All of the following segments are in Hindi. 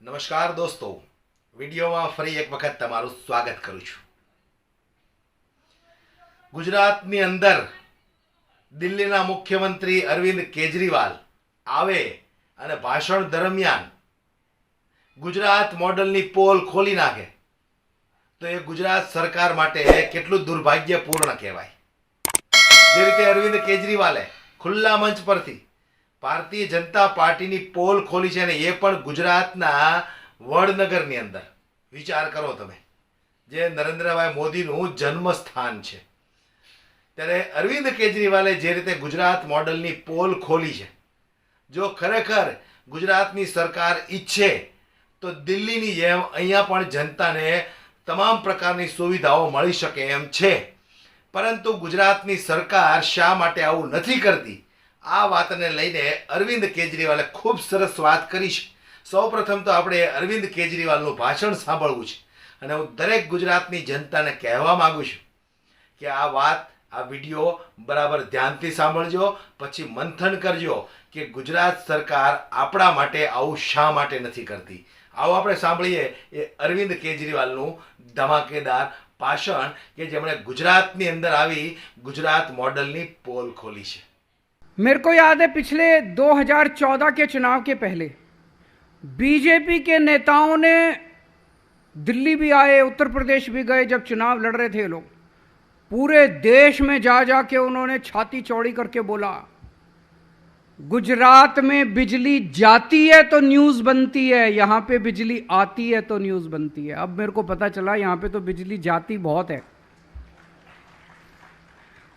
નમસ્કાર દોસ્તો, વિડીયોમાં ફરી એક વખત તમારું સ્વાગત કરું છું. ગુજરાતની અંદર દિલ્હીના મુખ્યમંત્રી અરવિંદ કેજરીવાલ આવે અને ભાષણ દરમિયાન ગુજરાત મોડલની પોલ ખોલી નાખે તો એ ગુજરાત સરકાર માટે કેટલું દુર્ભાગ્યપૂર્ણ કહેવાય. જે રીતે અરવિંદ કેજરીવાલે ખુલ્લા મંચ પરથી ભારતીય જનતા પાર્ટીની પોલ ખોલી છે અને એ પણ ગુજરાતના વડનગરની અંદર. વિચાર કરો તમે, જે નરેન્દ્રભાઈ મોદીનું જન્મસ્થાન છે, ત્યારે અરવિંદ કેજરીવાલે જે રીતે ગુજરાત મોડલની પોલ ખોલી છે, જો ખરેખર ગુજરાતની સરકાર ઈચ્છે તો દિલ્હીની જેમ અહીંયા પણ જનતાને તમામ પ્રકારની સુવિધાઓ મળી શકે એમ છે. પરંતુ ગુજરાતની સરકાર શા માટે આવું નથી કરતી, આ વાતને લઈને અરવિંદ કેજરીવાલે ખૂબ સરસ વાત કરી છે. સૌપ્રથમ તો આપણે અરવિંદ કેજરીવાલનું ભાષણ સાંભળવું છે અને હું દરેક ગુજરાતની જનતાને કહેવા માગું છું કે આ વાત, આ વિડીયો બરાબર ધ્યાનથી સાંભળજો, પછી મંથન કરજો કે ગુજરાત સરકાર આપણા માટે આવું શા માટે નથી કરતી. આવો આપણે સાંભળીએ એ અરવિંદ કેજરીવાલનું ધમાકેદાર ભાષણ કે જેમણે ગુજરાતની અંદર આવી ગુજરાત મોડલની પોલ ખોલી છે. मेरे को याद है पिछले 2014 के चुनाव के पहले बीजेपी के नेताओं ने दिल्ली भी आए, उत्तर प्रदेश भी गए. जब चुनाव लड़ रहे थे लोग, पूरे देश में जा के उन्होंने छाती चौड़ी करके बोला, गुजरात में बिजली जाती है तो न्यूज़ बनती है, यहाँ पे बिजली आती है तो न्यूज़ बनती है. अब मेरे को पता चला यहाँ पे तो बिजली जाती बहुत है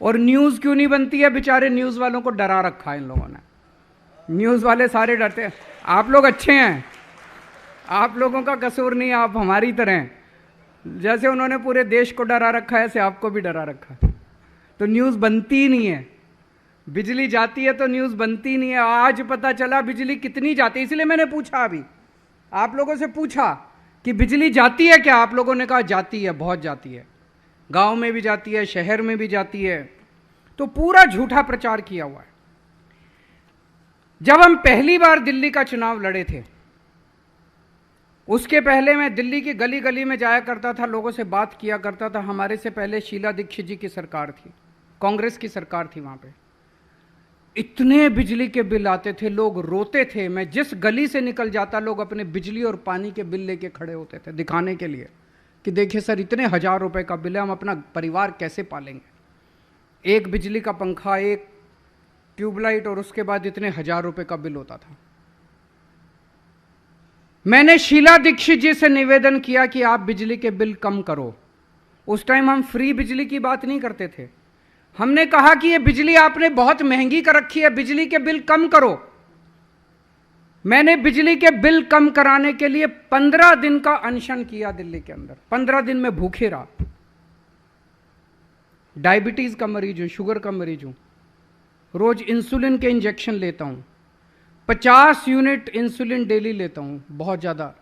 और न्यूज़ क्यों नहीं बनती है. बेचारे न्यूज़ वालों को डरा रखा है इन लोगों ने. न्यूज़ वाले सारे डरते हैं. आप लोग अच्छे हैं, आप लोगों का कसूर नहीं, आप हमारी तरह हैं. जैसे उन्होंने पूरे देश को डरा रखा है, ऐसे आपको भी डरा रखा है. तो न्यूज़ बनती ही नहीं है. बिजली जाती है तो न्यूज़ बनती नहीं है. आज पता चला बिजली कितनी जाती है, इसलिए मैंने पूछा, अभी आप लोगों से पूछा कि बिजली जाती है क्या. आप लोगों ने कहा जाती है, बहुत जाती है, गांव में भी जाती है, शहर में भी जाती है. तो पूरा झूठा प्रचार किया हुआ है. जब हम पहली बार दिल्ली का चुनाव लड़े थे, उसके पहले मैं दिल्ली की गली गली में जाया करता था, लोगों से बात किया करता था. हमारे से पहले शीला दीक्षित जी की सरकार थी, कांग्रेस की सरकार थी. वहां पे इतने बिजली के बिल आते थे, लोग रोते थे. मैं जिस गली से निकल जाता, लोग अपने बिजली और पानी के बिल लेके खड़े होते थे दिखाने के लिए कि देखिए सर, इतने 1000 रुपए का बिल है, हम अपना परिवार कैसे पालेंगे. एक बिजली का पंखा, एक ट्यूबलाइट और उसके बाद इतने 1000 रुपए का बिल होता था. मैंने शीला दीक्षित जी से निवेदन किया कि आप बिजली के बिल कम करो. उस टाइम हम फ्री बिजली की बात नहीं करते थे. हमने कहा कि ये बिजली आपने बहुत महंगी कर रखी है, बिजली के बिल कम करो. मैंने बिजली के बिल कम कराने के लिए 15 दिन का अनशन किया दिल्ली के अंदर. 15 दिन में भूखे रहा. डायबिटीज का मरीज हूं, शुगर का मरीज हूं, रोज इंसुलिन के इंजेक्शन लेता हूं. 50 यूनिट इंसुलिन डेली लेता हूं, बहुत ज्यादा.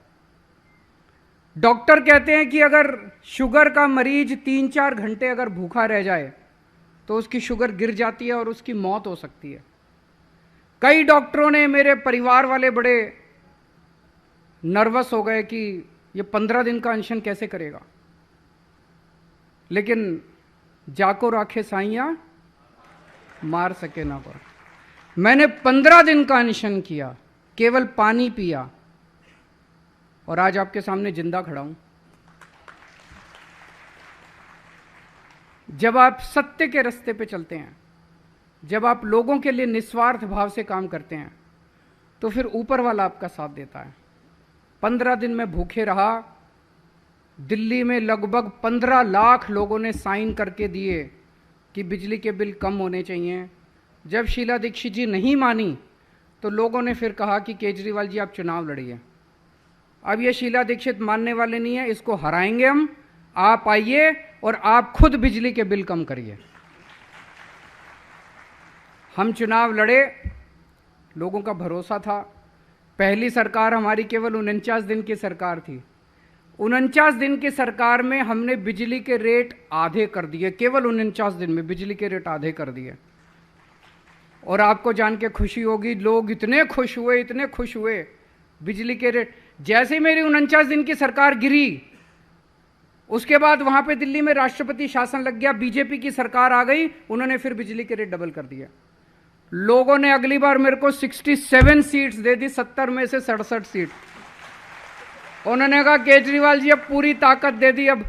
डॉक्टर कहते हैं कि अगर शुगर का मरीज 3-4 घंटे अगर भूखा रह जाए तो उसकी शुगर गिर जाती है और उसकी मौत हो सकती है. कई डॉक्टरों ने, मेरे परिवार वाले बड़े नर्वस हो गए कि ये 15 दिन का अनशन कैसे करेगा. लेकिन जाको राखे साइया, मार सके ना पर. मैंने 15 दिन का अनशन किया, केवल पानी पिया और आज आपके सामने जिंदा खड़ा हूं. जब आप सत्य के रास्ते पे चलते हैं, जब आप लोगों के लिए निस्वार्थ भाव से काम करते हैं, तो फिर ऊपर वाला आपका साथ देता है. 15 दिन में भूखे रहा. दिल्ली में लगभग 15 लाख लोगों ने साइन करके दिए कि बिजली के बिल कम होने चाहिए. जब शीला दीक्षित जी नहीं मानी तो लोगों ने फिर कहा कि केजरीवाल जी आप चुनाव लड़िए. अब ये शीला दीक्षित मानने वाले नहीं है, इसको हराएंगे हम. आप आइए और आप खुद बिजली के बिल कम करिए. हम चुनाव लड़े, लोगों का भरोसा था. पहली सरकार हमारी केवल 49 दिन की सरकार थी. 49 दिन की सरकार में हमने बिजली के रेट आधे कर दिए. केवल 49 दिन में बिजली के रेट आधे कर दिए. और आपको जान के खुशी होगी, लोग इतने खुश हुए, इतने खुश हुए. बिजली के रेट। जैसे ही मेरी 49 दिन की सरकार गिरी, उसके बाद वहां पे दिल्ली में राष्ट्रपति शासन लग गया, बीजेपी की सरकार आ गई, उन्होंने फिर बिजली के रेट डबल कर दिया। लोगों ने अगली बार मेरे को 67 सीट्स दे दी, 70 में से 67 सीट। उन्होंने कहा केजरीवाल जी अब पूरी ताकत दे दी। अब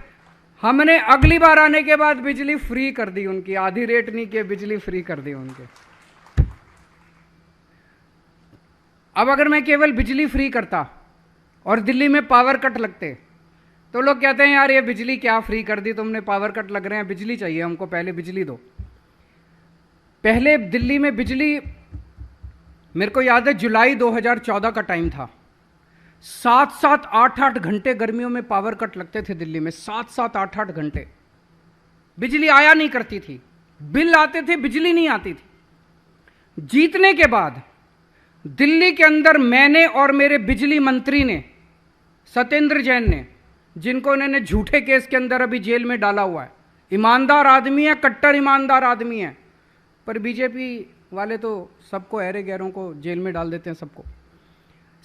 हमने अगली बार आने के बाद बिजली फ्री कर दी उनकी, आधी रेट नहीं किए, बिजली फ्री कर दी उनके। अब अगर मैं केवल बिजली फ्री करता और दिल्ली में पावर कट लगते तो लोग कहते हैं यार ये बिजली क्या फ्री कर दी तुमने, पावर कट लग रहे हैं, बिजली चाहिए हमको, पहले बिजली दो। पहले दिल्ली में बिजली, मेरे को याद है जुलाई 2014 का टाइम था, 7-7, 8-8 घंटे गर्मियों में पावर कट लगते थे दिल्ली में, 7-7, 8-8 घंटे बिजली आया नहीं करती थी, बिल आते थे, बिजली नहीं आती थी। जीतने के बाद दिल्ली के अंदर मैंने और मेरे बिजली मंत्री ने, सत्येंद्र जैन ने, जिनको इन्होंने झूठे केस के अंदर अभी जेल में डाला हुआ है, ईमानदार आदमी है, कट्टर ईमानदार आदमी है, पर बीजेपी वाले तो सबको, ऐरे गैरों को जेल में डाल देते हैं सबको।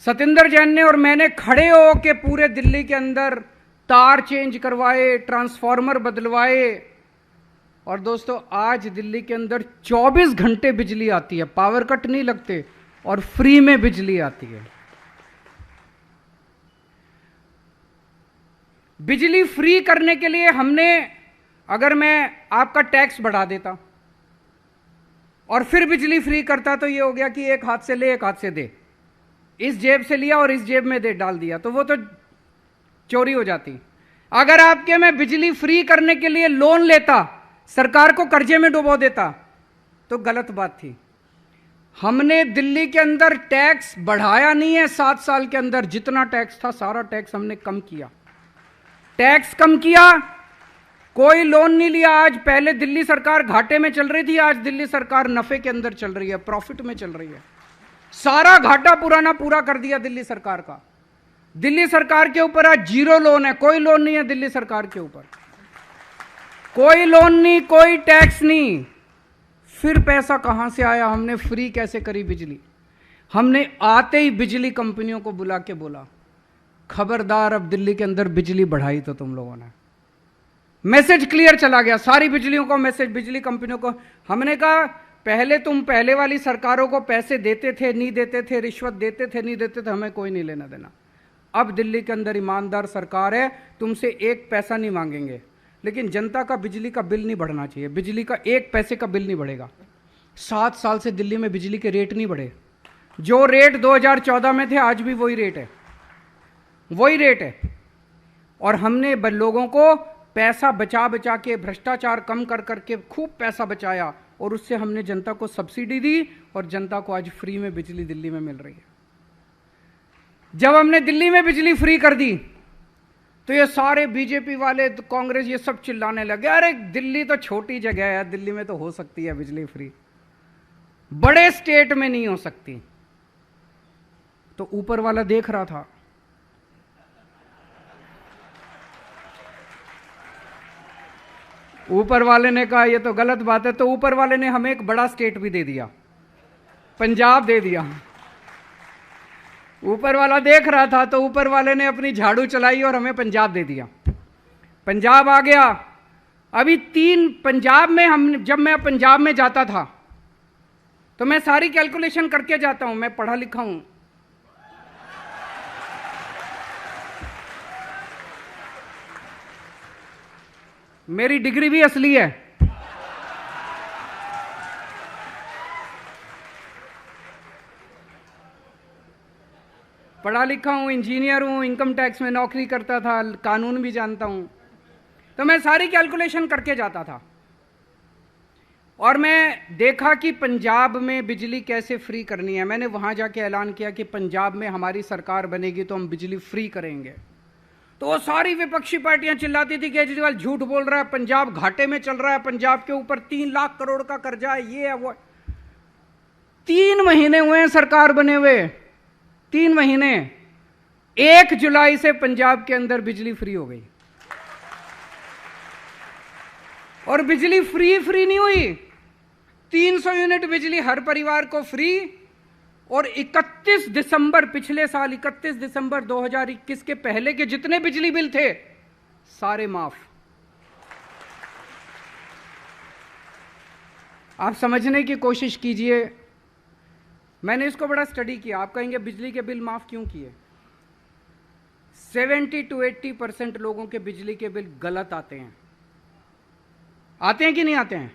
सत्येंद्र जैन ने और मैंने खड़े हो के पूरे दिल्ली के अंदर तार चेंज करवाए, ट्रांसफार्मर बदलवाए। और दोस्तों आज दिल्ली के अंदर 24 घंटे बिजली आती है, पावर कट नहीं लगते और फ्री में बिजली आती है। बिजली फ्री करने के लिए हमने, अगर मैं आपका टैक्स बढ़ा देता और फिर बिजली फ्री करता तो ये हो गया कि एक हाथ से ले एक हाथ से दे, इस जेब से लिया और इस जेब में दे डाल दिया, तो वो तो चोरी हो जाती। अगर आपके मैं बिजली फ्री करने के लिए लोन लेता, सरकार को कर्जे में डुबो देता, तो गलत बात थी। हमने दिल्ली के अंदर टैक्स बढ़ाया नहीं है, 7 साल के अंदर जितना टैक्स था सारा टैक्स हमने कम किया, टैक्स कम किया, कोई लोन नहीं लिया। आज, पहले दिल्ली सरकार घाटे में चल रही थी, आज दिल्ली सरकार नफे के अंदर चल रही है, प्रॉफिट में चल रही है। सारा घाटा पुराना पूरा कर दिया दिल्ली सरकार का। दिल्ली सरकार के ऊपर आज 0 लोन है, कोई लोन नहीं है दिल्ली सरकार के ऊपर, कोई लोन नहीं, कोई टैक्स नहीं। फिर पैसा कहां से आया? हमने फ्री कैसे करी बिजली? हमने आते ही बिजली कंपनियों को बुला के बोला खबरदार अब दिल्ली के अंदर बिजली बढ़ाई तो तुम लोगों ने। मैसेज क्लियर चला गया सारी बिजलियों को, मैसेज बिजली कंपनियों को। हमने कहा पहले तुम पहले वाली सरकारों को पैसे देते थे नहीं देते थे, रिश्वत देते थे नहीं देते थे, हमें कोई नहीं लेना देना। अब दिल्ली के अंदर ईमानदार सरकार है, तुमसे 1 पैसा नहीं मांगेंगे, लेकिन जनता का बिजली का बिल नहीं बढ़ना चाहिए, बिजली का 1 पैसे का बिल नहीं बढ़ेगा। 7 साल से दिल्ली में बिजली के रेट नहीं बढ़े, जो रेट 2014 में थे आज भी वही रेट है, वही रेट है। और हमने लोगों को पैसा बचा बचा के, भ्रष्टाचार कम कर करके खूब पैसा बचाया, और उससे हमने जनता को सब्सिडी दी और जनता को आज फ्री में बिजली दिल्ली में मिल रही है। जब हमने दिल्ली में बिजली फ्री कर दी तो ये सारे बीजेपी वाले, कांग्रेस, ये सब चिल्लाने लगे अरे दिल्ली तो छोटी जगह है, दिल्ली में तो हो सकती है बिजली फ्री, बड़े स्टेट में नहीं हो सकती। तो ऊपर वाला देख रहा था, ऊपर वाले ने कहा ये तो गलत बात है, तो ऊपर वाले ने हमें एक बड़ा स्टेट भी दे दिया, पंजाब दे दिया। ऊपर वाला देख रहा था तो ऊपर वाले ने अपनी झाड़ू चलाई और हमें पंजाब दे दिया। पंजाब आ गया। अभी 3 पंजाब में, हम जब मैं पंजाब में जाता था तो मैं सारी कैलकुलेशन करके जाता हूं, मैं पढ़ा लिखा हूं। मेरी डिग्री भी असली है। पढ़ा लिखा हूं, इंजीनियर हूं, इनकम टैक्स में नौकरी करता था, कानून भी जानता हूं, तो मैं सारी कैलकुलेशन करके जाता था। और मैं देखा कि पंजाब में बिजली कैसे फ्री करनी है। मैंने वहां जाके ऐलान किया कि पंजाब में हमारी सरकार बनेगी तो हम बिजली फ्री करेंगे। तो वो सारी विपक्षी पार्टियां चिल्लाती थी केजरीवाल झूठ बोल रहा है, पंजाब घाटे में चल रहा है, पंजाब के ऊपर 3 लाख करोड़ का कर्जा है, ये है वो। 3 महीने हुए हैं सरकार बने हुए, 3 महीने। 1 जुलाई से पंजाब के अंदर बिजली फ्री हो गई। और बिजली फ्री नहीं हुई, 300 यूनिट बिजली हर परिवार को फ्री, और 31 दिसंबर, पिछले साल 31 दिसंबर 2021 के पहले के जितने बिजली बिल थे सारे माफ। आप समझने की कोशिश कीजिए, मैंने इसको बड़ा स्टडी किया। आप कहेंगे बिजली के बिल माफ क्यों किए? 70 to 80% लोगों के बिजली के बिल गलत आते हैं। आते हैं कि नहीं आते हैं?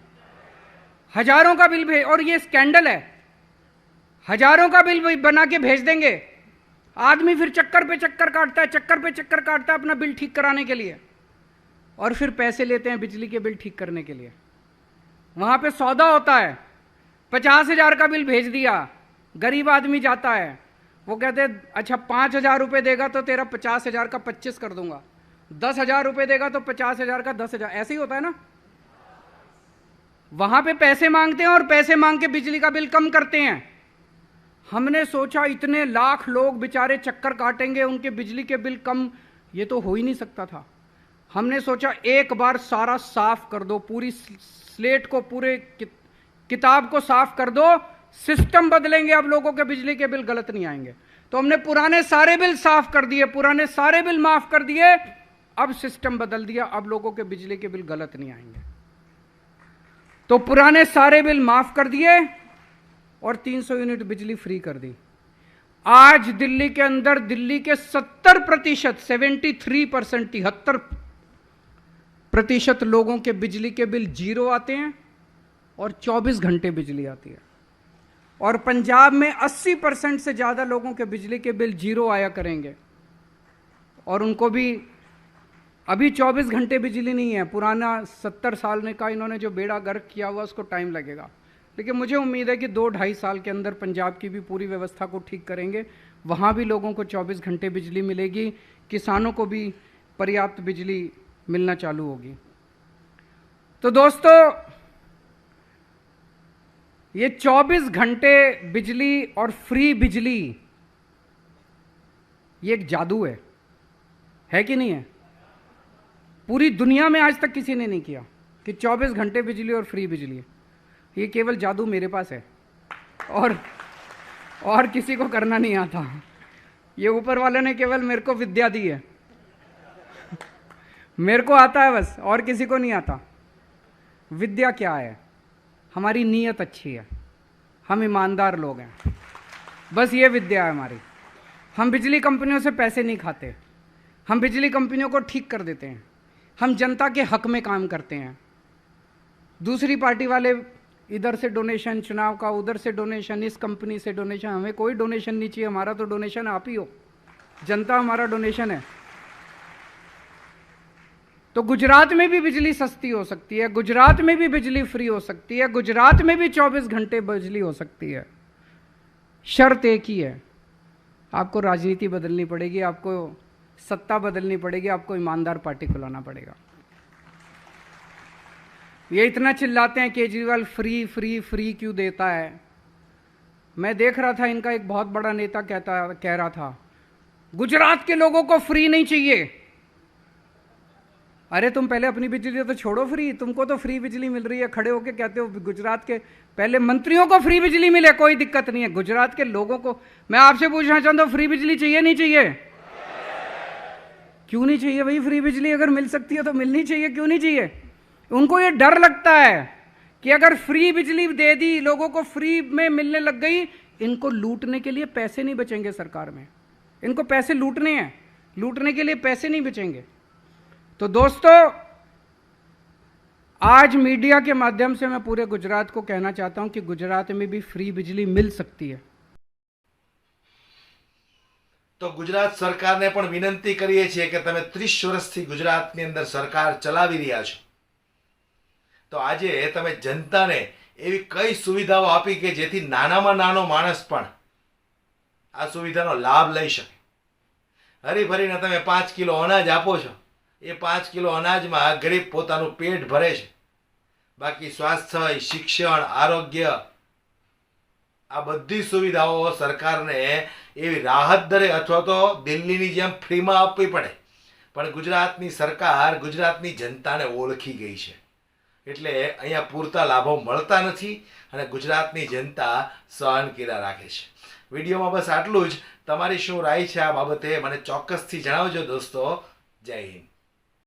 हजारों का बिल भेज, और ये स्कैंडल है, हजारों का बिल बना के भेज देंगे, आदमी फिर चक्कर पे चक्कर काटता है, चक्कर पे चक्कर काटता है अपना बिल ठीक कराने के लिए, और फिर पैसे लेते हैं बिजली के बिल ठीक करने के लिए। वहां पे सौदा होता है, 50,000 का बिल भेज दिया, गरीब आदमी जाता है, वो कहते हैं अच्छा 5,000 रुपये देगा तो तेरा 50,000 का 25 कर दूंगा, 10,000 रुपये देगा तो 50,000 का 10,000, ऐसे ही होता है ना। वहां पे पैसे मांगते हैं और पैसे मांग के बिजली का बिल कम करते हैं। हमने सोचा इतने लाख लोग बेचारे चक्कर काटेंगे, उनके बिजली के बिल कम, ये तो हो ही नहीं सकता था। हमने सोचा एक बार सारा साफ कर दो, पूरी स्लेट को, पूरे किताब को साफ कर दो, सिस्टम बदलेंगे, अब लोगों के बिजली के बिल गलत नहीं आएंगे। तो हमने पुराने सारे बिल साफ कर दिए, पुराने सारे बिल माफ कर दिए, अब सिस्टम बदल दिया, अब लोगों के बिजली के बिल गलत नहीं आएंगे। तो पुराने सारे बिल माफ कर दिए और 300 यूनिट बिजली फ्री कर दी। आज दिल्ली के अंदर, दिल्ली के 70%, 73%, 73% लोगों के बिजली के बिल जीरो आते हैं और 24 घंटे बिजली आती है। और पंजाब में 80% से ज्यादा लोगों के बिजली के बिल जीरो आया करेंगे, और उनको भी अभी 24 घंटे बिजली नहीं है। पुराना 70 साल में का इन्होंने जो बेड़ा गर्क किया हुआ, उसको टाइम लगेगा, लेकिन मुझे उम्मीद है कि 2-2.5 साल के अंदर पंजाब की भी पूरी व्यवस्था को ठीक करेंगे, वहाँ भी लोगों को 24 घंटे बिजली मिलेगी, किसानों को भी पर्याप्त बिजली मिलना चालू होगी। तो दोस्तों, ये 24 घंटे बिजली और फ्री बिजली, ये एक जादू है कि नहीं है? पूरी दुनिया में आज तक किसी ने नहीं किया कि 24 घंटे बिजली और फ्री बिजली। ये केवल जादू मेरे पास है, और किसी को करना नहीं आता। ये ऊपर वाले ने केवल मेरे को विद्या दी है, मेरे को आता है बस, और किसी को नहीं आता। विद्या क्या है? हमारी नीयत अच्छी है, हम ईमानदार लोग हैं, बस ये विद्या है हमारी। हम बिजली कंपनियों से पैसे नहीं खाते, हम बिजली कंपनियों को ठीक कर देते हैं, हम जनता के हक में काम करते हैं। दूसरी पार्टी वाले इधर से डोनेशन चुनाव का, उधर से डोनेशन, इस कंपनी से डोनेशन, हमें कोई डोनेशन नहीं चाहिए, हमारा तो डोनेशन आप ही हो, जनता हमारा डोनेशन है। तो गुजरात में भी बिजली सस्ती हो सकती है, गुजरात में भी बिजली फ्री हो सकती है, गुजरात में भी 24 घंटे बिजली हो सकती है। शर्त एक ही है, आपको राजनीति बदलनी पड़ेगी, आपको सत्ता बदलनी पड़ेगी, आपको ईमानदार पार्टी को लाना पड़ेगा। ये इतना चिल्लाते हैं केजरीवाल फ्री फ्री फ्री क्यों देता है। मैं देख रहा था, इनका एक बहुत बड़ा नेता कह रहा था गुजरात के लोगों को फ्री नहीं चाहिए। अरे तुम पहले अपनी बिजली तो छोड़ो फ्री, तुमको तो फ्री बिजली मिल रही है, खड़े होके कहते हो गुजरात के पहले मंत्रियों को फ्री बिजली मिले, कोई दिक्कत नहीं है, गुजरात के लोगों को। मैं आपसे पूछना चाहता हूं, फ्री बिजली चाहिए नहीं चाहिए? क्यों नहीं चाहिए भाई? फ्री बिजली अगर मिल सकती है तो मिलनी चाहिए, क्यों नहीं चाहिए? उनको ये डर लगता है कि अगर फ्री बिजली दे दी, लोगों को फ्री में मिलने लग गई, इनको लूटने के लिए पैसे नहीं बचेंगे सरकार में, इनको पैसे लूटने हैं, लूटने के लिए पैसे नहीं बचेंगे। तो दोस्तों, आज मीडिया के माध्यम से मैं पूरे गुजरात को कहना चाहता हूं कि गुजरात में भी फ्री बिजली मिल सकती है। तो गुजरात सरकारने पण विनंती करीए छीए कि तमे 30 वर्षथी गुजरातनी अंदर सरकार चलावी रह्या छो, तो आजे तमे जनताने एवी कई सुविधाओ आपी के जेथी नानामां नानो माणस पण आ सुविधानो लाभ लई शके। हरीभरीने तमे 5 किलो अनाज आपो छो, ए 5 किलो अनाजमां गरीब पोतानुं पेट भरे छे, बाकी स्वास्थ्य, शिक्षण, आरोग्य आ बधी सुविधाओ सरकारने एवी राहत दरे अथवा तो दिल्हीनी जेम फ्रीमां आपवी पड़े, पण गुजरातनी सरकार गुजरातनी जनताने ओळखी गई छे, एटले अहींया पूरता लाभो मळता नथी अने गुजरातनी जनता सहन कर्या राखे छे। વિડીયોમાં બસ આટલું જ. તમારી શું રાય છે આ બાબતે મને ચોક્કસથી જણાવજો દોસ્તો. જય હિન્દ.